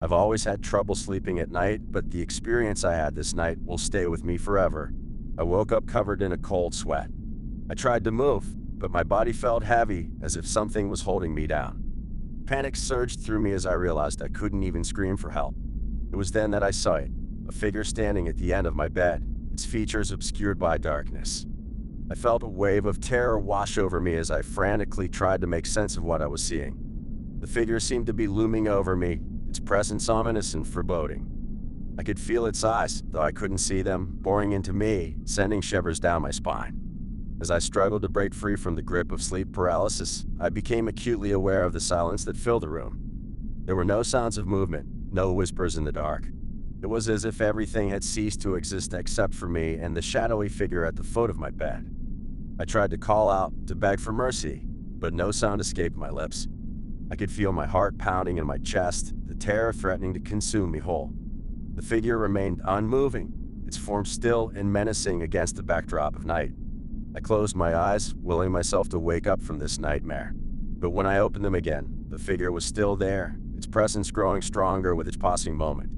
I've always had trouble sleeping at night, but the experience I had this night will stay with me forever. I woke up covered in a cold sweat. I tried to move, but my body felt heavy, as if something was holding me down. Panic surged through me as I realized I couldn't even scream for help. It was then that I saw it, a figure standing at the end of my bed, its features obscured by darkness. I felt a wave of terror wash over me as I frantically tried to make sense of what I was seeing. The figure seemed to be looming over me, its presence ominous and foreboding. I could feel its eyes, though I couldn't see them, boring into me, sending shivers down my spine. As I struggled to break free from the grip of sleep paralysis, I became acutely aware of the silence that filled the room. There were no sounds of movement, no whispers in the dark. It was as if everything had ceased to exist except for me and the shadowy figure at the foot of my bed. I tried to call out, to beg for mercy, but no sound escaped my lips. I could feel my heart pounding in my chest, the terror threatening to consume me whole. The figure remained unmoving, its form still and menacing against the backdrop of night. I closed my eyes, willing myself to wake up from this nightmare. But when I opened them again, the figure was still there, its presence growing stronger with each passing moment.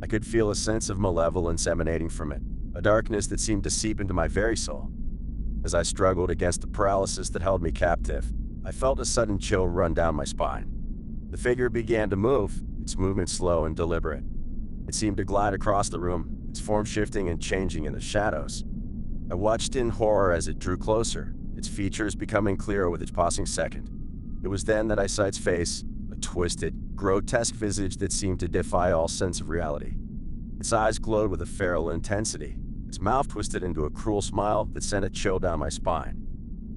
I could feel a sense of malevolence emanating from it, a darkness that seemed to seep into my very soul. As I struggled against the paralysis that held me captive, I felt a sudden chill run down my spine. The figure began to move, its movement slow and deliberate. It seemed to glide across the room, its form shifting and changing in the shadows. I watched in horror as it drew closer, its features becoming clearer with each passing second. It was then that I saw its face, a twisted, grotesque visage that seemed to defy all sense of reality. Its eyes glowed with a feral intensity, its mouth twisted into a cruel smile that sent a chill down my spine.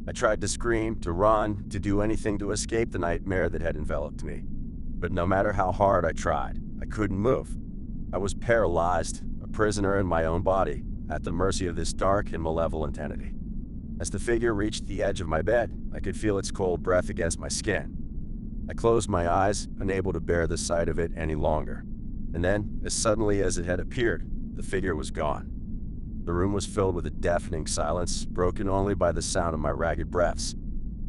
I tried to scream, to run, to do anything to escape the nightmare that had enveloped me. But no matter how hard I tried, I couldn't move. I was paralyzed, a prisoner in my own body, at the mercy of this dark and malevolent entity. As the figure reached the edge of my bed, I could feel its cold breath against my skin. I closed my eyes, unable to bear the sight of it any longer. And then, as suddenly as it had appeared, the figure was gone. The room was filled with a deafening silence, broken only by the sound of my ragged breaths.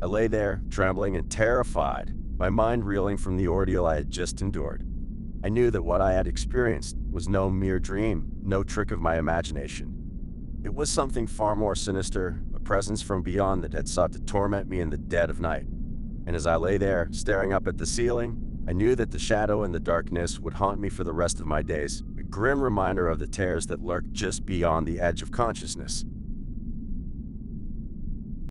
I lay there, trembling and terrified, my mind reeling from the ordeal I had just endured. I knew that what I had experienced was no mere dream, no trick of my imagination. It was something far more sinister, a presence from beyond that had sought to torment me in the dead of night. And as I lay there, staring up at the ceiling, I knew that the shadow and the darkness would haunt me for the rest of my days, a grim reminder of the terrors that lurked just beyond the edge of consciousness.